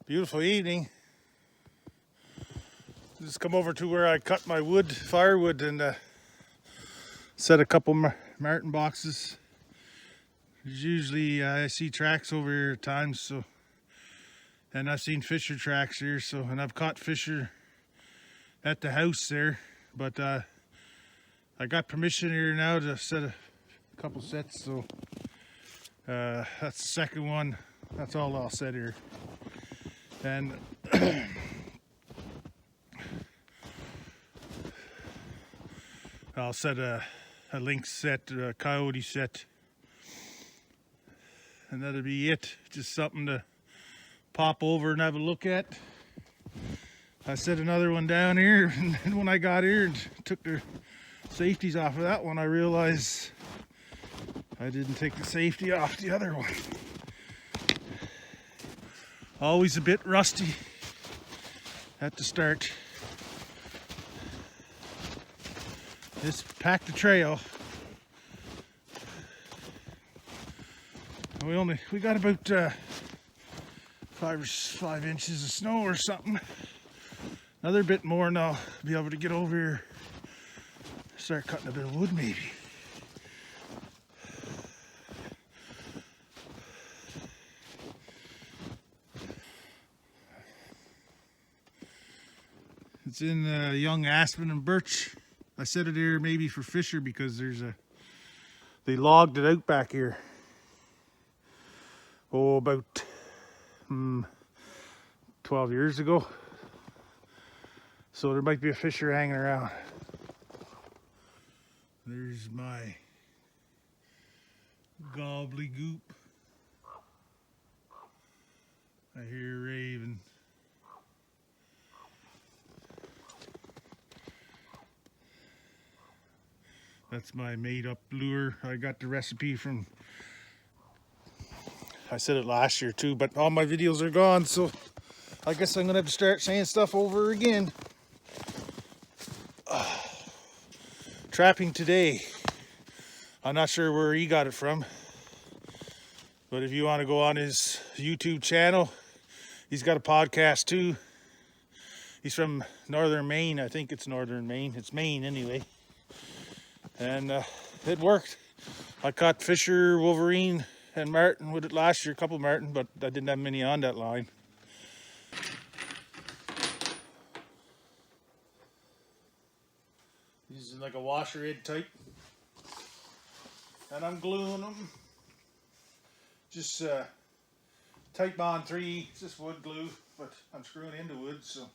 Beautiful evening. Just come over to where I cut my firewood, and set a couple martin boxes. Usually I see tracks over here at times, and I've seen fisher tracks here, and I've caught fisher at the house there, but I got permission here now to set a couple sets, so that's the second one. That's all I'll set here. And I'll set a lynx set, a coyote set, and that'll be it. Just something to pop over and have a look at. I set another one down here, and when I got here and took the safeties off of that one, I realized I didn't take the safety off the other one. Always a bit rusty at the start. Just packed the trail. We got about 5 inches of snow or something. Another bit more and I'll be able to get over here, start cutting a bit of wood maybe. It's in young aspen and birch. I set it here maybe for fisher because they logged it out back here. Oh, about 12 years ago. So there might be a fisher hanging around. There's my gobbledygook. I hear a raven. That's my made up lure. I got the recipe from, I said it last year too, but all my videos are gone, so I guess I'm gonna have to start saying stuff over again. Trapping today. I'm not sure where he got it from, but if you want to go on his YouTube channel, he's got a podcast too. He's from northern Maine. I think it's northern Maine. It's Maine anyway. And it worked. I caught fisher, wolverine, and martin with it last year, a couple martin, but I didn't have many on that line. These are like a washer head type. And I'm gluing them. Just Type Bond 3, it's just wood glue, but I'm screwing into wood, so.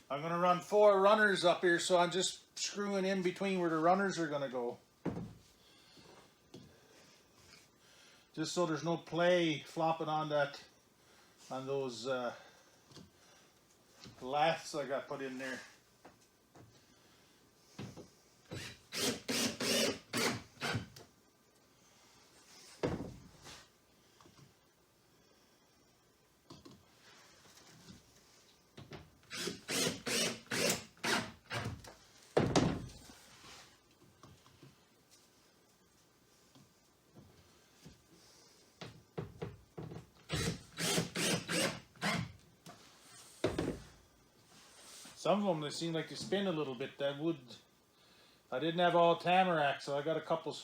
I'm gonna run 4 runners up here, so I'm just screwing in between where the runners are gonna go. Just so there's no play flopping on those laths I got put in there. Some of them, they seem like they spin a little bit. That wood, I didn't have all tamarack, so I got a couple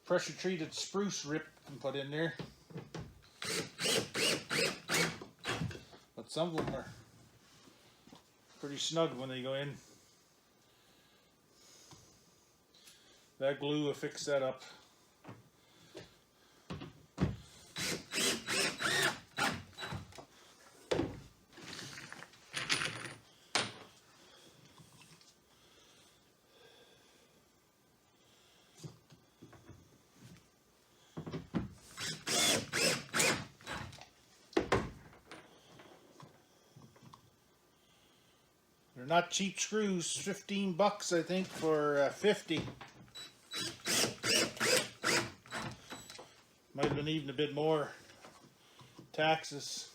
pressure treated spruce ripped and put in there. But some of them are pretty snug when they go in. That glue will fix that up. They're not cheap screws, 15 bucks I think for 50. Might have been even a bit more. Taxes.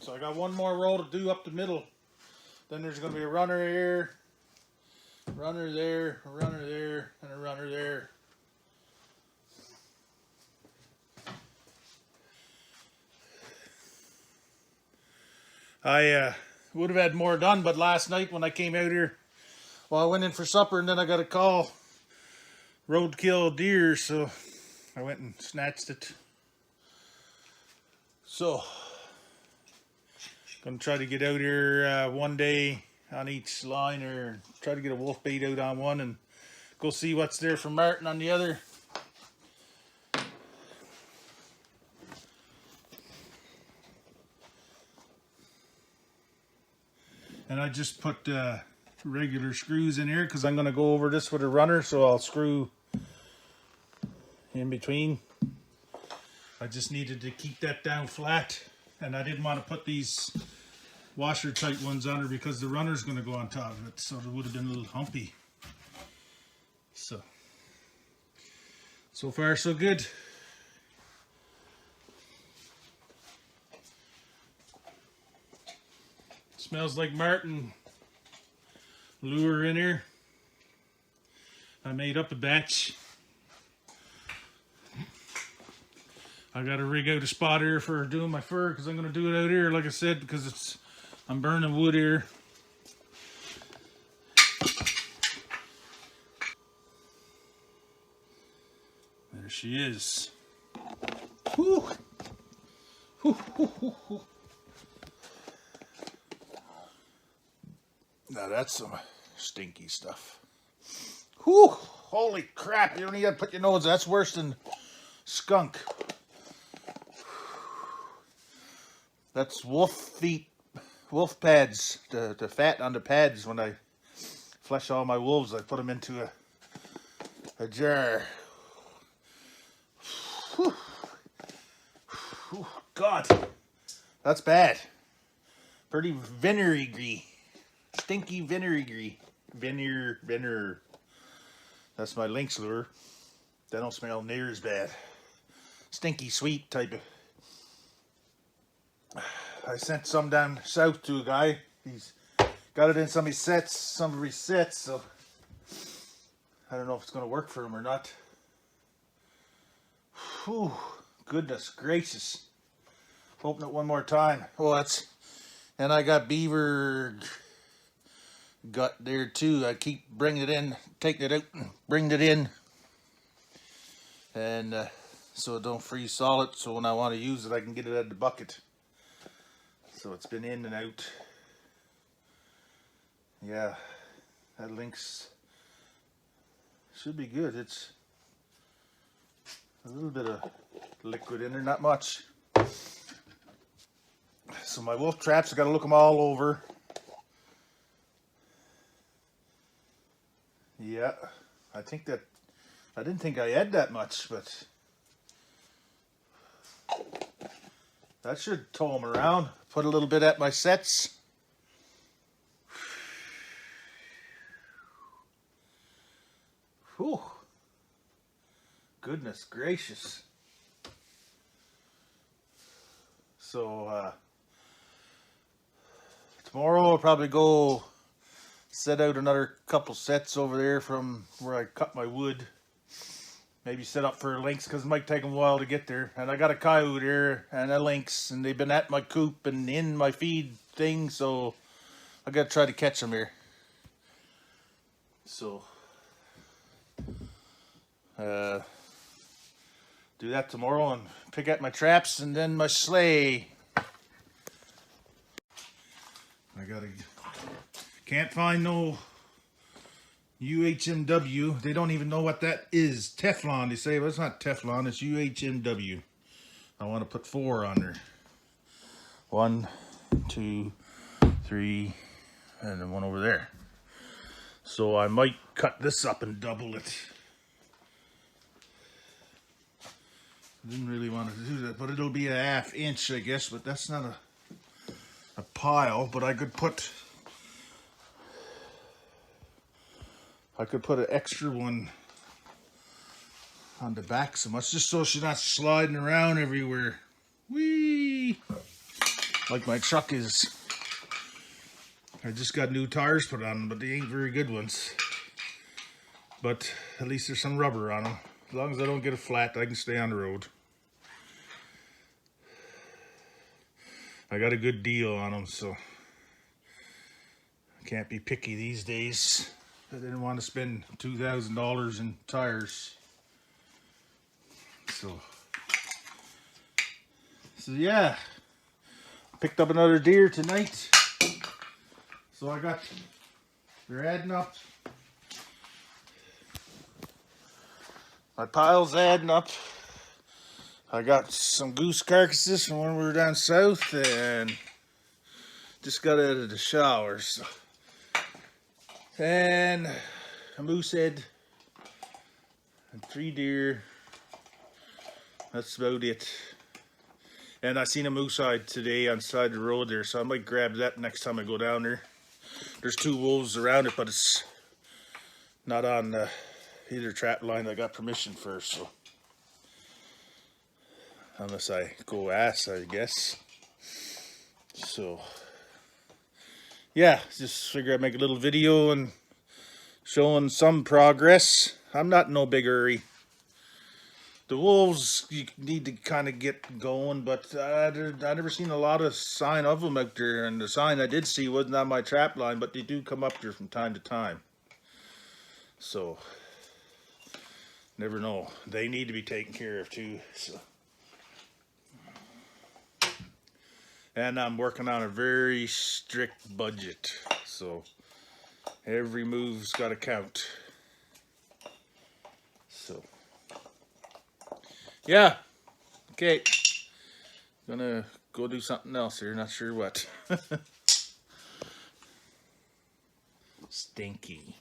So I got one more row to do up the middle. Then there's going to be a runner here, runner there, a runner there, and a runner there. I would have had more done, but last night when I came out here, well, I went in for supper and then I got a call. Roadkill deer, so I went and snatched it. So, gonna try to get out here one day on each line, or try to get a wolf bait out on one and go see what's there for Martin on the other. And I just put regular screws in here because I'm gonna go over this with a runner, so I'll screw in between. I just needed to keep that down flat, and I didn't want to put these washer tight ones under because the runner's going to go on top of it, so it would have been a little humpy. So far so good. Smells like Martin lure in here. I made up a batch. I got to rig out a spot here for doing my fur because I'm going to do it out here, like I said, because I'm burning wood here. There she is. Whew. Whew, whew, whew, whew. Now that's some stinky stuff. Whew. Holy crap, you don't even put your nose. That's worse than skunk. That's wolf feet, wolf pads, the fat on the pads. When I flesh all my wolves, I put them into a jar. Whew. Whew. God, that's bad. Pretty vinegary, stinky vinegary. Vinegar. That's my lynx lure. They don't smell near as bad. Stinky sweet type of. I sent some down south to a guy. He's got it in some of his sets, so I don't know if it's going to work for him or not. Whew, goodness gracious. Open it one more time. Oh, and I got beaver gut there too. I keep bringing it in, taking it out, bringing it in, and so it don't freeze solid, so when I want to use it I can get it out of the bucket. So it's been in and out. Yeah, that lynx should be good. It's a little bit of liquid in there, not much. So my wolf traps, I got to look them all over. Yeah, I didn't think I had that much, but that should tow them around. Put a little bit at my sets. Whew. Goodness gracious. So tomorrow I'll probably go set out another couple sets over there from where I cut my wood. Maybe set up for a lynx because it might take them a while to get there. And I got a coyote here and a lynx, and they've been at my coop and in my feed thing, so I got to try to catch them here. So do that tomorrow and pick out my traps and then my sleigh. Can't find no UHMW. They don't even know what that is. Teflon, they say, but it's not Teflon, it's UHMW. I want to put 4 on there. 1, 2, 3, and then one over there. So I might cut this up and double it. I didn't really want to do that, but it'll be a 1/2 inch, I guess, but that's not a pile, but I could put an extra one on the back so much, just so she's not sliding around everywhere. Whee! Like my truck is. I just got new tires put on them, but they ain't very good ones. But at least there's some rubber on them. As long as I don't get it flat, I can stay on the road. I got a good deal on them, so I can't be picky these days. I didn't want to spend $2,000 in tires. So yeah, picked up another deer tonight. So they're adding up. My pile's adding up. I got some goose carcasses from when we were down south and just got out of the shower. So. And a moose head and 3 deer. That's about it. And I seen a moose hide today on the side of the road there, so I might grab that next time I go down there. There's 2 wolves around it, but it's not on either trap line I got permission for, so unless I go ask, I guess. So yeah, just figure I'd make a little video and showing some progress. I'm not in no big hurry. The wolves, you need to kind of get going, but I never seen a lot of sign of them out there, and the sign I did see wasn't on my trap line, but they do come up there from time to time. So, never know. They need to be taken care of too. So. And I'm working on a very strict budget, so every move's got to count. So. Yeah, okay, gonna go do something else here, not sure what. Stinky.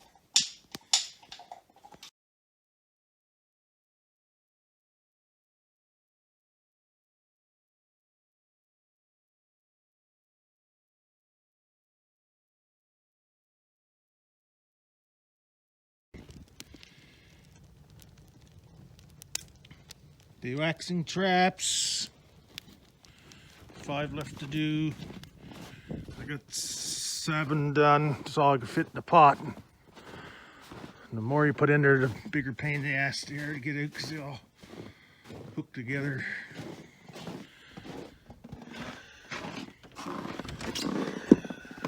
Dewaxing traps. 5 left to do. I got 7 done. That's all I could fit in the pot. And the more you put in there, the bigger pain in the ass there to get out because they all hook together.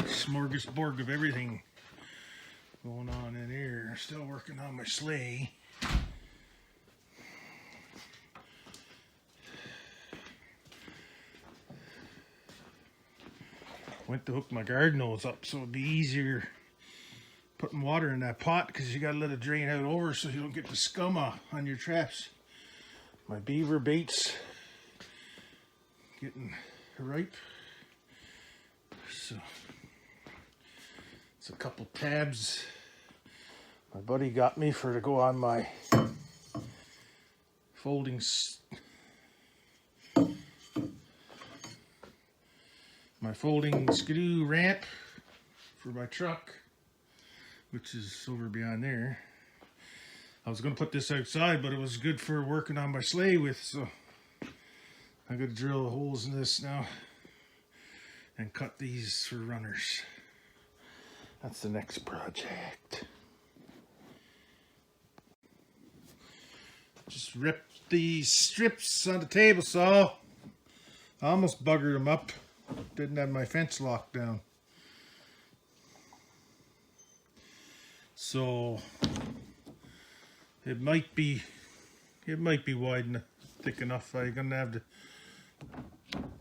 Smorgasbord of everything going on in here. Still working on my sleigh. Went to hook my garden hose up so it'd be easier putting water in that pot because you gotta let it drain out over so you don't get the scum on your traps. My beaver bait's getting ripe. So it's a couple tabs my buddy got me for to go on my folding skidoo ramp for my truck, which is over beyond there. I was going to put this outside, but it was good for working on my sleigh with, so I got to drill the holes in this now and cut these for runners. That's the next project. Just ripped these strips on the table saw. I almost buggered them up. Didn't have my fence locked down. So it might be wide and thick enough. I'm gonna have to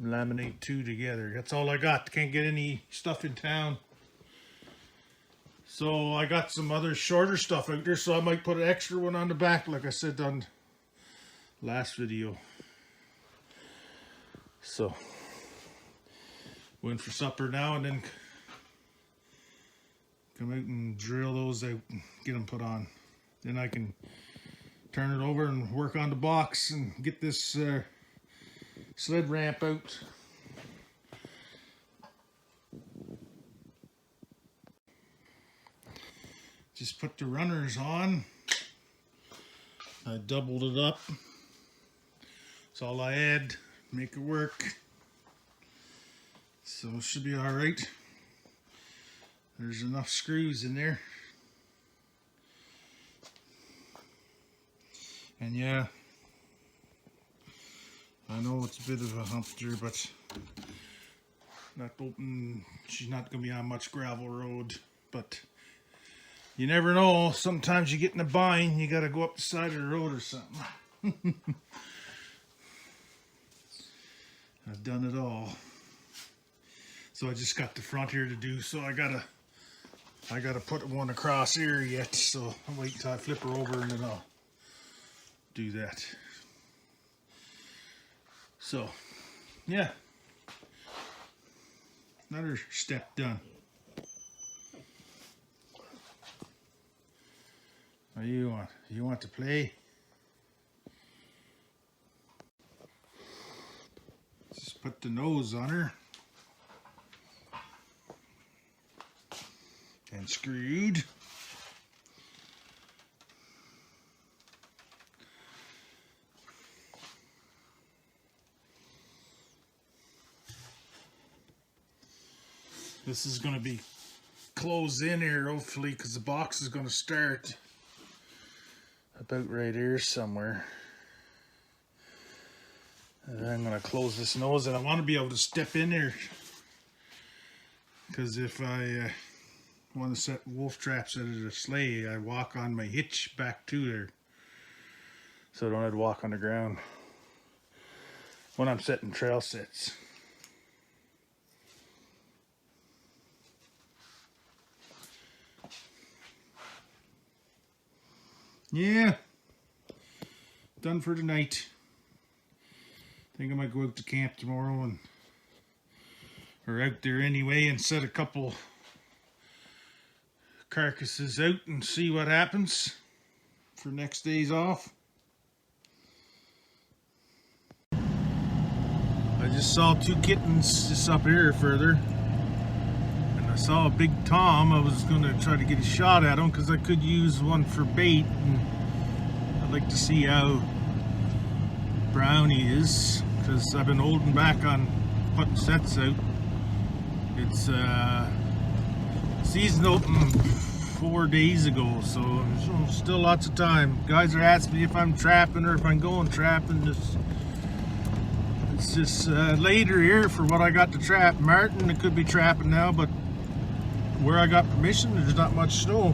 laminate 2 together. That's all I got. Can't get any stuff in town. So I got some other shorter stuff out there, so I might put an extra one on the back like I said on last video. So went for supper now and then come out and drill those out and get them put on. Then I can turn it over and work on the box and get this sled ramp out. Just put the runners on. I doubled it up. That's all I had. Make it work. So it should be all right. There's enough screws in there. And yeah, I know it's a bit of a hump there, but not open. She's not going to be on much gravel road, but you never know. Sometimes you get in a bind, you got to go up the side of the road or something. I've done it all. So I just got the front here to do, so I gotta put one across here yet, so I'll wait until I flip her over and then I'll do that. So yeah, another step done. What do you want? You want to play? Just put the nose on her. And screwed. This is going to be closed in here hopefully, because the box is going to start about right here somewhere. And I'm going to close this nose, and I want to be able to step in there, because if I want to set wolf traps out of the sleigh, I walk on my hitch back to there, so I don't have to walk on the ground when I'm setting trail sets. Yeah, done for tonight. Think I might go out to camp tomorrow or out there anyway and set a couple carcasses out and see what happens for next day's off. I just saw two kittens just up here further, and I saw a big tom. I was going to try to get a shot at him because I could use one for bait, and I'd like to see how brown he is, because I've been holding back on putting sets out. It's season opened 4 days ago, so there's still lots of time. Guys are asking me if I'm trapping or if I'm going trapping. It's just later here for what I got to trap. Martin, it could be trapping now, but where I got permission, there's not much snow.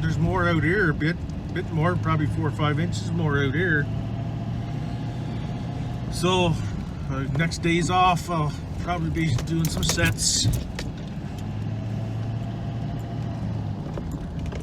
There's more out here, a bit more, probably 4 or 5 inches more out here. So next day's off, I'll probably be doing some sets.